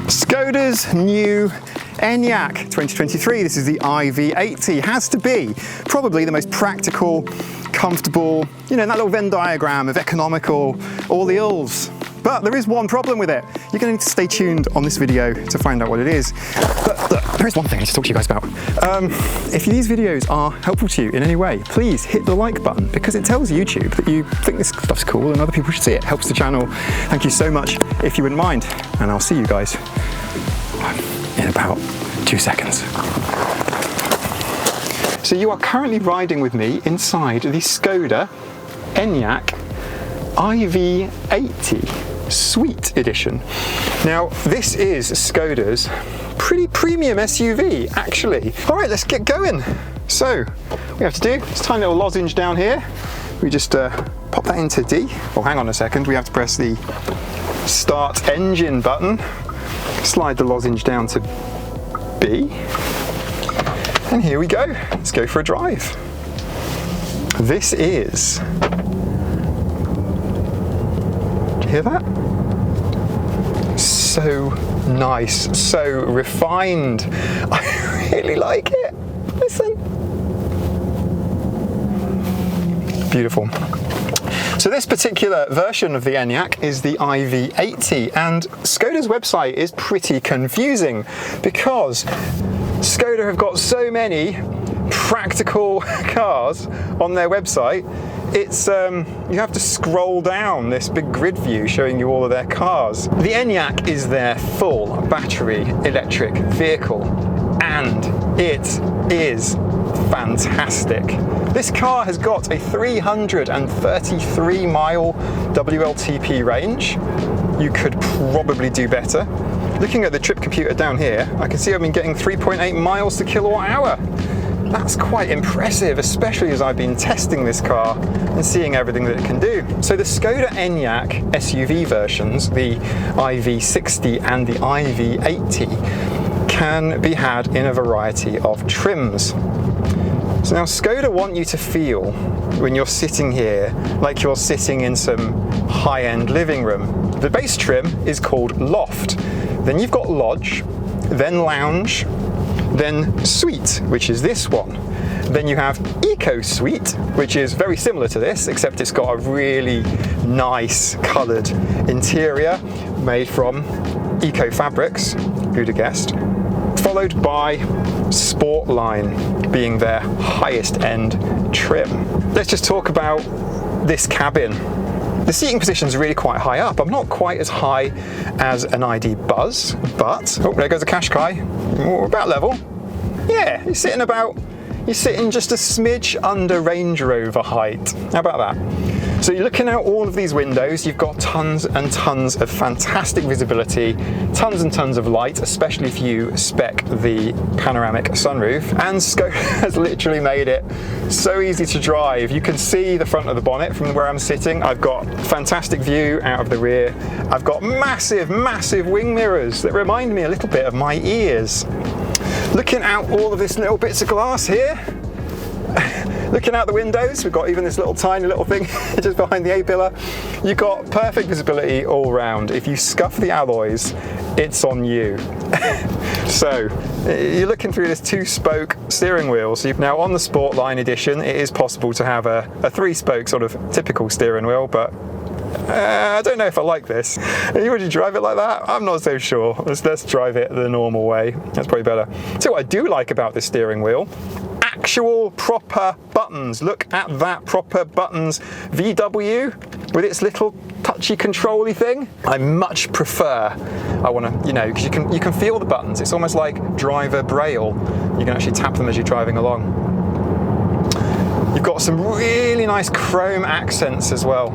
Skoda's new Enyaq 2023. This is the iV80. Has to be probably the most practical, comfortable, you know, that little Venn diagram of economical, all the ills. But there is one problem with it. You're going to need to stay tuned on this video to find out what it is. But look, there is one thing I need to talk to you guys about. If these videos are helpful to you in any way, please hit the like button, because it tells YouTube that you think this stuff's cool and other people should see it. It helps the channel. Thank you so much if you wouldn't mind. And I'll see you guys in about 2 seconds. So you are currently riding with me inside the Skoda Enyaq iV80 Suite Edition. Now, this is Skoda's pretty premium SUV, actually. All right, let's get going. So, what we have to do, this tiny little lozenge down here, we just pop that into D. Oh, hang on a second, we have to press the start engine button, slide the lozenge down to B, and here we go. Let's go for a drive. This is, hear that? So nice, so refined. I really like it. Listen. Beautiful. So this particular version of the Enyaq is the iV80, and Skoda's website is pretty confusing because Skoda have got so many practical cars on their website. It's you have to scroll down this big grid view showing you all of their cars. The Enyaq is their full battery electric vehicle, and it is fantastic. This car has got a 333 mile WLTP range. You could probably do better. Looking at the trip computer down here, I can see I've been getting 3.8 miles to kilowatt hour. That's quite impressive, especially as I've been testing this car and seeing everything that it can do. So the Skoda Enyaq SUV versions, the iV60 and the iV80, can be had in a variety of trims. So now Skoda want you to feel, when you're sitting here, like you're sitting in some high-end living room. The base trim is called Loft. Then you've got Lodge, then Lounge, then Suite, which is this one. Then you have Eco Suite, which is very similar to this, except it's got a really nice coloured interior made from eco fabrics, who'd have guessed, followed by Sportline being their highest end trim. Let's just talk about this cabin. The seating position is really quite high up. I'm not quite as high as an ID Buzz, but, oh, there goes a Qashqai. We're about level. Yeah, you're sitting just a smidge under Range Rover height. How about that? So you're looking out all of these windows, you've got tons and tons of fantastic visibility, tons and tons of light, especially if you spec the panoramic sunroof. And Skoda has literally made it so easy to drive. You can see the front of the bonnet from where I'm sitting. I've got fantastic view out of the rear. I've got massive, massive wing mirrors that remind me a little bit of my ears. Looking out all of this little bits of glass here, looking out the windows, we've got even this little tiny little thing just behind the A-pillar. You've got perfect visibility all round. If you scuff the alloys, it's on you. So you're looking through this 2-spoke steering wheel. So now on the Sportline edition, it is possible to have a 3-spoke sort of typical steering wheel, but I don't know if I like this. Would you drive it like that? I'm not so sure. Let's drive it the normal way. That's probably better. So what I do like about this steering wheel, actual proper buttons. Look at that, proper buttons. VW with its little touchy control-y thing. I much prefer, I want to, you know, because you can feel the buttons. It's almost like driver braille. You can actually tap them as you're driving along. You've got some really nice chrome accents as well,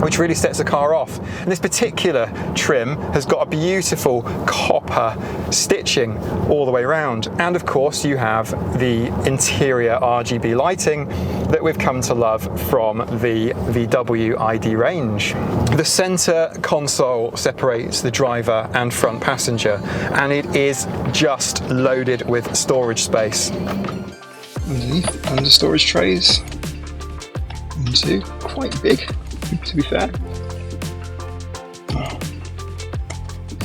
which really sets the car off. And this particular trim has got a beautiful copper stitching all the way around. And of course you have the interior RGB lighting that we've come to love from the VW ID range. The center console separates the driver and front passenger, and it is just loaded with storage space. Underneath, under storage trays, into quite big, to be fair.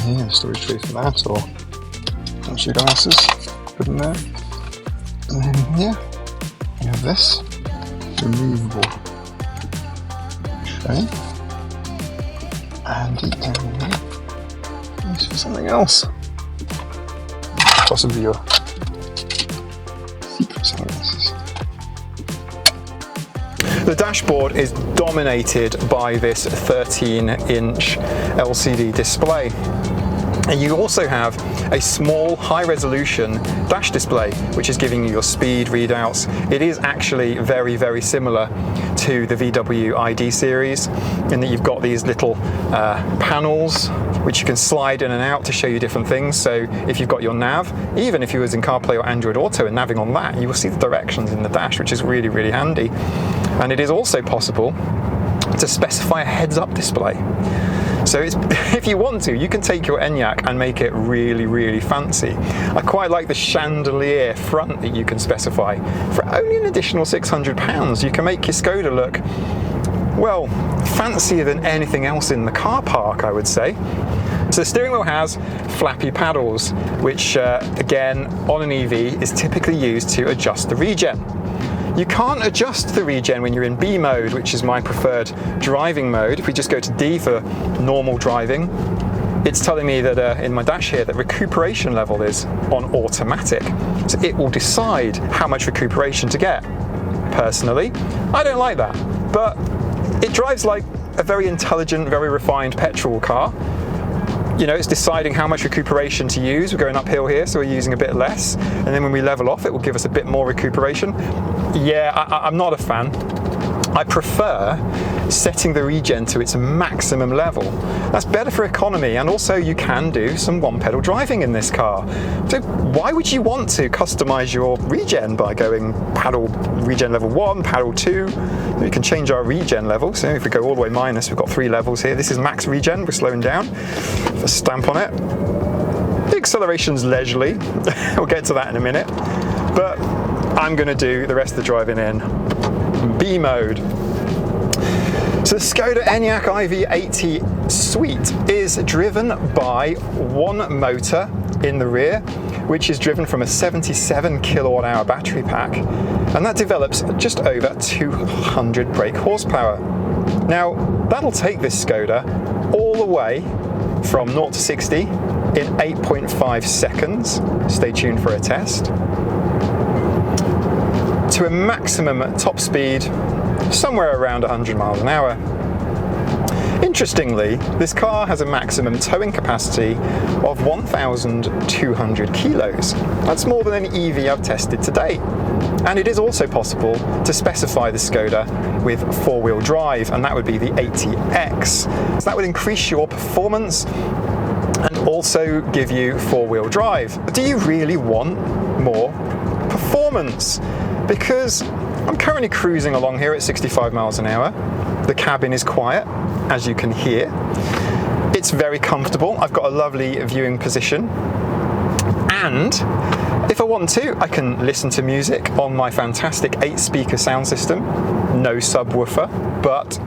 here, storage tray for that, or wash your glasses, put in there. And then here, you have this removable tray. And deep down here, use for something else. Possibly your secret sunglasses. The dashboard is dominated by this 13-inch LCD display. And you also have a small high-resolution dash display, which is giving you your speed readouts. It is actually very, very similar to the VW ID series in that you've got these little panels which you can slide in and out to show you different things. So if you've got your nav, even if you was in CarPlay or Android Auto and navving on that, you will see the directions in the dash, which is really, really handy. And it is also possible to specify a heads-up display. So if you want to, you can take your Enyaq and make it really, really fancy. I quite like the chandelier front that you can specify. For only an additional £600, you can make your Skoda look, well, fancier than anything else in the car park, I would say. So the steering wheel has flappy paddles, which again, on an EV, is typically used to adjust the regen. You can't adjust the regen when you're in B mode, which is my preferred driving mode. If we just go to D for normal driving, it's telling me that in my dash here that recuperation level is on automatic. So it will decide how much recuperation to get. Personally, I don't like that, but it drives like a very intelligent, very refined petrol car. You know, it's deciding how much recuperation to use. We're going uphill here, so we're using a bit less. And then when we level off, it will give us a bit more recuperation. Yeah, I'm not a fan. I prefer setting the regen to its maximum level. That's better for economy, and also you can do some one-pedal driving in this car. So why would you want to customize your regen by going paddle regen level 1, paddle 2? We can change our regen level. So if we go all the way minus, we've got 3 levels here. This is max regen, we're slowing down. A stamp on it. The acceleration's leisurely. We'll get to that in a minute. But I'm going to do the rest of the driving in B mode. So the Skoda Enyaq iV80 suite is driven by one motor in the rear, which is driven from a 77 kilowatt hour battery pack, and that develops just over 200 brake horsepower. Now, that'll take this Skoda all the way from 0 to 60 in 8.5 seconds. Stay tuned for a test. To a maximum top speed somewhere around 100 miles an hour. Interestingly, this car has a maximum towing capacity of 1,200 kilos. That's more than any EV I've tested to date. And it is also possible to specify the Skoda with 4-wheel drive, and that would be the 80X. So that would increase your performance and also give you 4-wheel drive. But do you really want more performance? Because I'm currently cruising along here at 65 miles an hour. The cabin is quiet, as you can hear. It's very comfortable. I've got a lovely viewing position. And if I want to, I can listen to music on my fantastic 8-speaker sound system. No subwoofer, but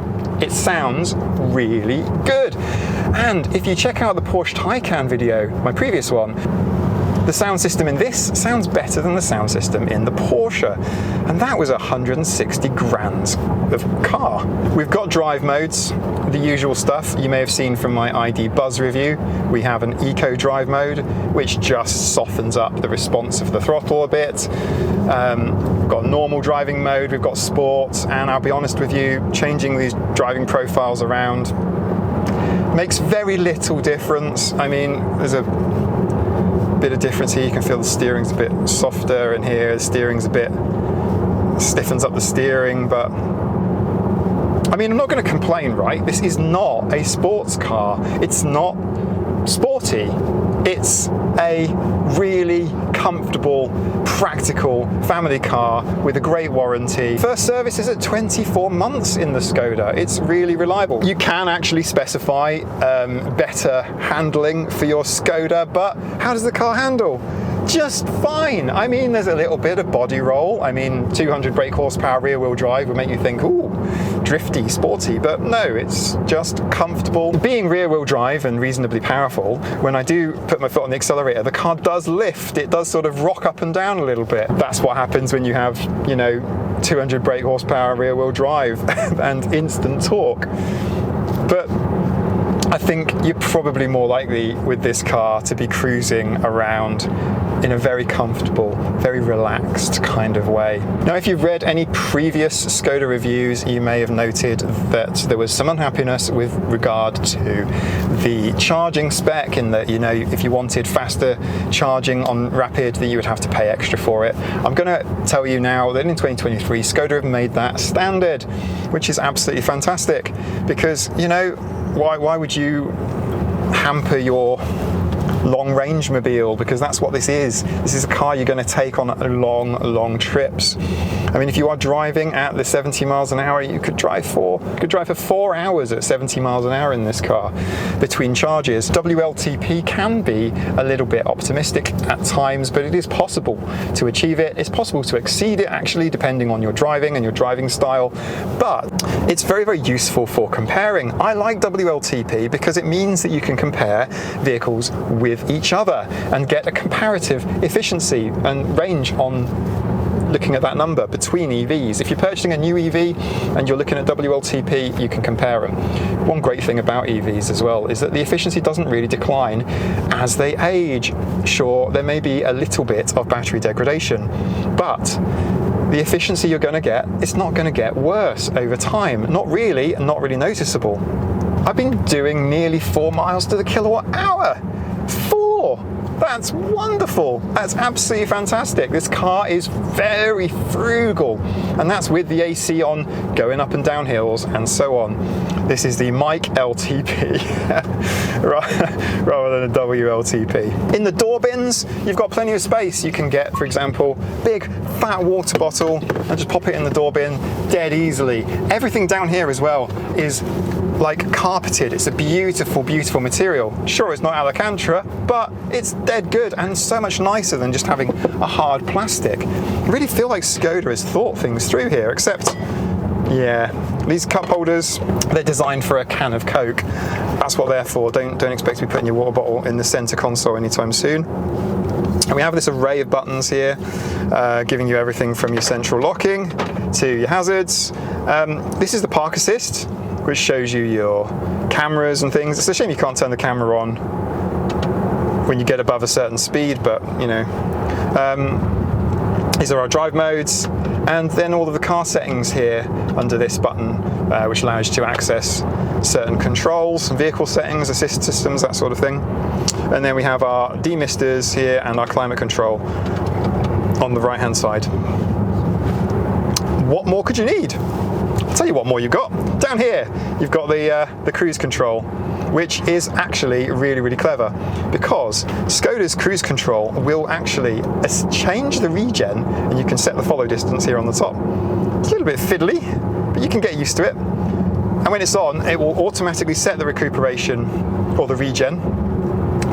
it sounds really good. And if you check out the Porsche Taycan video, my previous one, the sound system in this sounds better than the sound system in the Porsche, and that was 160 grand of car. We've got drive modes, the usual stuff you may have seen from my ID Buzz review. We have an Eco drive mode, which just softens up the response of the throttle a bit. We've got normal driving mode, we've got sports, and I'll be honest with you, changing these driving profiles around makes very little difference. I mean, there's a bit of difference here. You can feel the steering's a bit softer, and here the steering's a bit stiffens up the steering, but I mean, I'm not going to complain, right? This is not a sports car. It's not sporty. It's a really comfortable, practical family car with a great warranty. First service is at 24 months in the Skoda. It's really reliable. You can actually specify better handling for your Skoda, but how does the car handle? Just fine. I mean, there's a little bit of body roll. I mean, 200 brake horsepower rear wheel drive would make you think, ooh, drifty, sporty, but no, it's just comfortable. Being rear-wheel drive and reasonably powerful, when I do put my foot on the accelerator, the car does lift. It does sort of rock up and down a little bit. That's what happens when you have, you know, 200 brake horsepower rear-wheel drive and instant torque. But I think you're probably more likely with this car to be cruising around in a very comfortable, very relaxed kind of way. Now, if you've read any previous Skoda reviews, you may have noted that there was some unhappiness with regard to the charging spec, in that, you know, if you wanted faster charging on Rapid, that you would have to pay extra for it. I'm going to tell you now that in 2023, Skoda have made that standard, which is absolutely fantastic, because, you know, why would you hamper your long range mobile? Because that's what this is. This is a car you're going to take on long trips. I mean, if you are driving at the 70 miles an hour, you could drive for 4 hours at 70 miles an hour in this car between charges. WLTP can be a little bit optimistic at times, but it is possible to achieve it. It's possible to exceed it, actually, depending on your driving and your driving style. But it's very, very useful for comparing. I like WLTP because it means that you can compare vehicles with each other and get a comparative efficiency and range on looking at that number between EVs. If you're purchasing a new EV and you're looking at WLTP, you can compare them. One great thing about EVs as well is that the efficiency doesn't really decline as they age. Sure, there may be a little bit of battery degradation, but the efficiency you're going to get, it's not going to get worse over time. Not really noticeable. I've been doing nearly 4 miles to the kilowatt hour. 4! That's wonderful. That's absolutely fantastic. This car is very frugal, and that's with the AC on, going up and down hills and so on. This is the Mike LTP rather than a WLTP. In the door bins, you've got plenty of space. You can get, for example, big fat water bottle and just pop it in the door bin dead easily. Everything down here as well is like carpeted. It's a beautiful, beautiful material. Sure, it's not Alcantara, but it's dead good and so much nicer than just having a hard plastic. I really feel like Skoda has thought things through here, except, yeah, these cup holders, they're designed for a can of Coke. That's what they're for. Don't expect to be putting your water bottle in the center console anytime soon. And we have this array of buttons here, giving you everything from your central locking to your hazards. This is the park assist, which shows you your cameras and things. It's a shame you can't turn the camera on when you get above a certain speed, but you know. These are our drive modes, and then all of the car settings here under this button, which allows you to access certain controls, vehicle settings, assist systems, that sort of thing. And then we have our demisters here and our climate control on the right hand side. What more could you need? I'll tell you what more you've got. Down here, you've got the cruise control, which is actually really, really clever, because Skoda's cruise control will actually change the regen, and you can set the follow distance here on the top. It's a little bit fiddly, but you can get used to it. And when it's on, it will automatically set the recuperation or the regen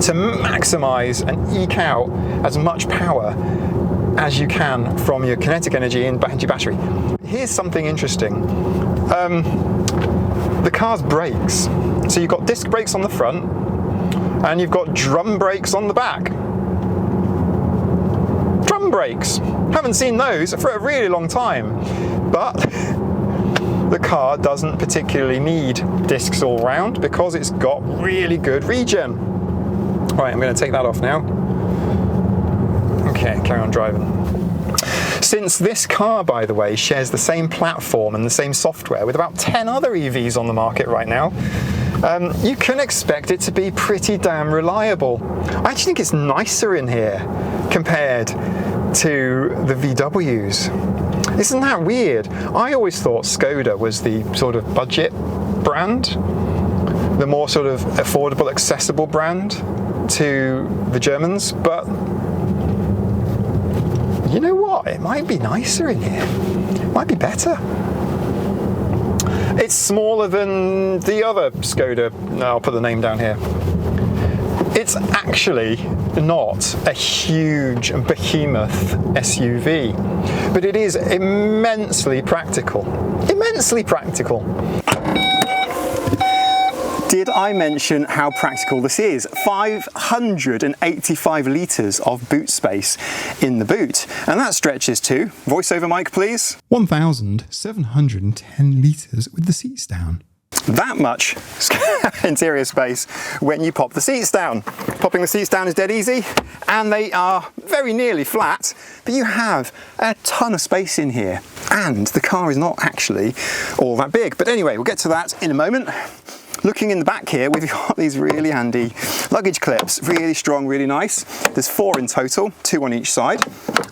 to maximize and eke out as much power as you can from your kinetic energy into your battery. Here's something interesting. The car's brakes. So you've got disc brakes on the front, and you've got drum brakes on the back. Drum brakes. Haven't seen those for a really long time, but the car doesn't particularly need discs all round because it's got really good regen. Right, I'm going to take that off now. Okay, carry on driving. Since this car, by the way, shares the same platform and the same software with about 10 other EVs on the market right now, you can expect it to be pretty damn reliable. I actually think it's nicer in here compared to the VWs. Isn't that weird? I always thought Skoda was the sort of budget brand, the more sort of affordable, accessible brand to the Germans, but you know what? It might be nicer in here. It might be better. It's smaller than the other Skoda. No, I'll put the name down here. It's it's actually not a huge behemoth SUV, but it is immensely practical. Immensely practical. Did I mention how practical this is? 585 litres of boot space in the boot. And that stretches to, voiceover mic please, 1,710 litres with the seats down. That much interior space when you pop the seats down. Popping the seats down is dead easy, and they are very nearly flat, but you have a ton of space in here. And the car is not actually all that big. But anyway, we'll get to that in a moment. Looking in the back here, we've got these really handy luggage clips, really strong, really nice. There's 4 in total, 2 on each side.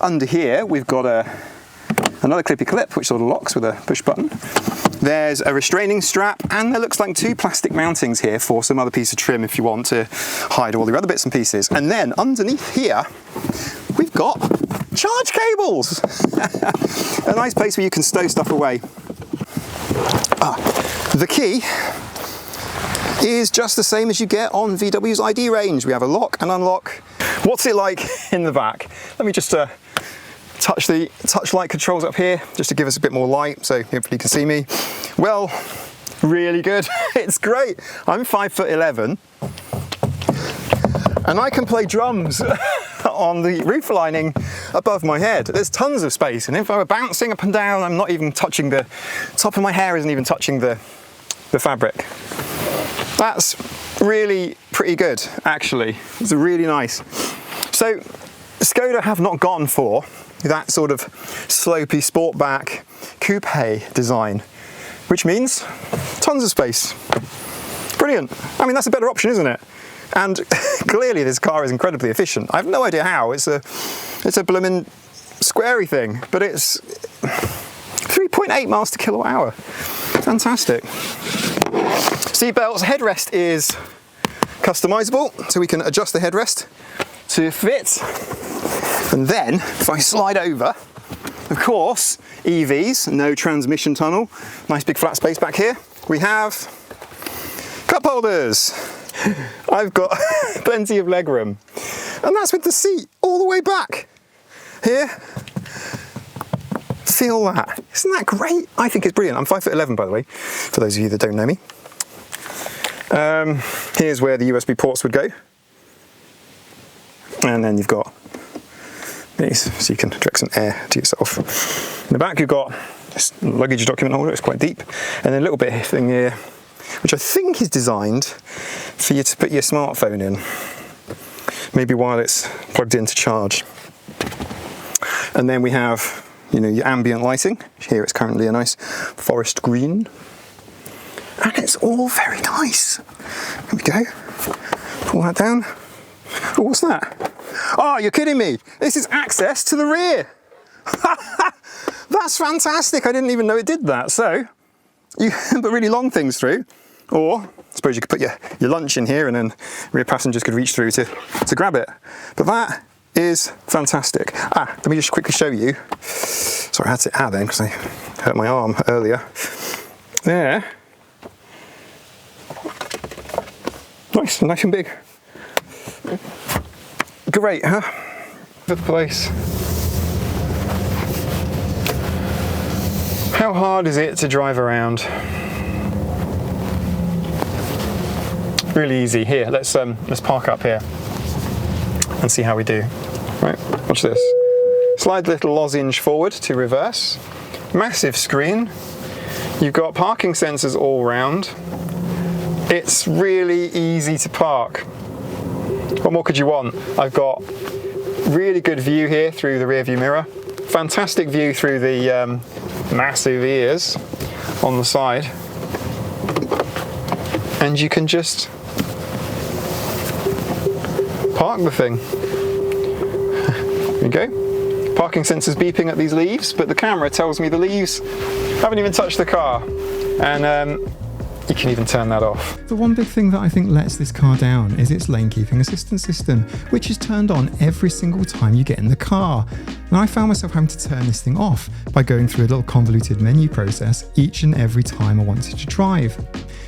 Under here, we've got another clippy clip, which sort of locks with a push button. There's a restraining strap, and there looks like 2 plastic mountings here for some other piece of trim if you want to hide all the other bits and pieces. And then underneath here, we've got charge cables. A nice place where you can stow stuff away. The key is just the same as you get on VW's ID range. We have a lock and unlock. What's it like in the back? Let me just touch the touch light controls up here just to give us a bit more light, so hopefully you can see me. Well, really good. It's great. I'm 5'11", and I can play drums on the roof lining above my head. There's tons of space, and if I were bouncing up and down, I'm not even touching the top of my hair, isn't even touching the fabric. That's really pretty good, actually. It's really nice. So Skoda have not gone for that sort of slopey sportback coupe design, which means tons of space. Brilliant. I mean, that's a better option, isn't it? And clearly this car is incredibly efficient. I have no idea how. It's a blooming squarey thing, but it's 3.8 miles to kilowatt hour. Fantastic. Seat belts, headrest is customizable, so we can adjust the headrest to fit. And then, if I slide over, of course, EVs, no transmission tunnel, nice big flat space back here. We have cup holders. I've got plenty of legroom. And that's with the seat all the way back. Here, feel that. Isn't that great? I think it's brilliant. I'm 5'11", by the way, for those of you that don't know me. Here's where the USB ports would go. And then you've got these, so you can direct some air to yourself. In the back you've got this luggage document holder, it's quite deep, and then a little bit of thing here, which I think is designed for you to put your smartphone in, maybe while it's plugged in to charge. And then we have, you know, your ambient lighting. Here it's currently a nice forest green. And it's all very nice. Here we go. Pull that down. Oh, what's that? Oh, you're kidding me. This is access to the rear. That's fantastic. I didn't even know it did that. So you can put really long things through, or I suppose you could put your lunch in here and then rear passengers could reach through to grab it. But that is fantastic. Let me just quickly show you. Sorry, I had to then because I hurt my arm earlier. There. Nice and big. Great, huh? The place. How hard is it to drive around? Really easy. Here, let's park up here and see how we do. Right, watch this. Slide the little lozenge forward to reverse. Massive screen. You've got parking sensors all round. It's really easy to park. What more could you want? I've got really good view here through the rear view mirror. Fantastic view through the massive ears on the side. And you can just park the thing. There you go. Parking sensors beeping at these leaves, but the camera tells me the leaves haven't even touched the car. And you can even turn that off. The one big thing that I think lets this car down is its lane keeping assistance system, which is turned on every single time you get in the car. And I found myself having to turn this thing off by going through a little convoluted menu process each and every time I wanted to drive.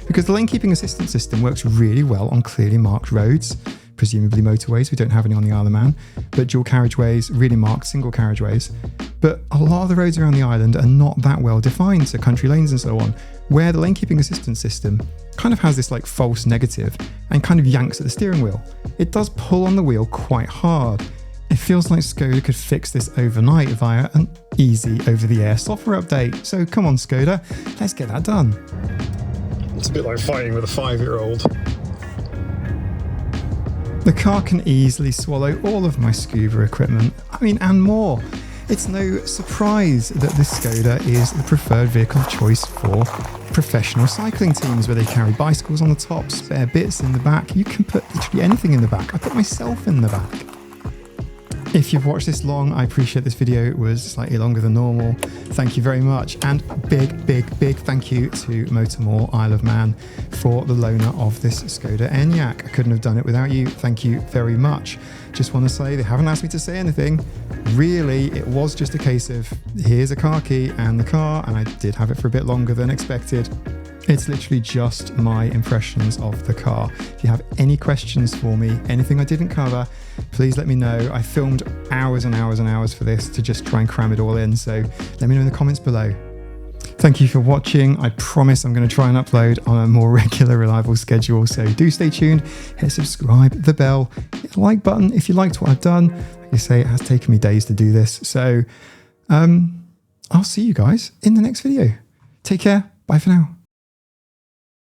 Because the lane keeping assistance system works really well on clearly marked roads, presumably motorways. We don't have any on the Isle of Man, but dual carriageways, really marked single carriageways. But a lot of the roads around the island are not that well defined, so country lanes and so on, where the lane keeping assistance system kind of has this like false negative and kind of yanks at the steering wheel. It does pull on the wheel quite hard. It feels like Skoda could fix this overnight via an easy over-the-air software update. So come on, Skoda, let's get that done. It's a bit like fighting with a 5-year-old. The car can easily swallow all of my scuba equipment, and more. It's no surprise that this Skoda is the preferred vehicle of choice for professional cycling teams where they carry bicycles on the top, spare bits in the back. You can put literally anything in the back. I put myself in the back. If you've watched this long, I appreciate this video was slightly longer than normal. Thank you very much. And big thank you to Motormore Isle of Man for the loaner of this Skoda Enyaq. I couldn't have done it without you. Thank you very much. Just want to say they haven't asked me to say anything. Really, it was just a case of here's a car key and the car, and I did have it for a bit longer than expected. It's literally just my impressions of the car. If you have any questions for me, anything I didn't cover, please let me know. I filmed hours and hours and hours for this to just try and cram it all in, so let me know in the comments below. Thank you for watching. I promise I'm going to try and upload on a more regular, reliable schedule, so do stay tuned, hit subscribe, the bell, hit the like button if you liked what I've done. Like I say, it has taken me days to do this, so I'll see you guys in the next video. Take care. Bye for now.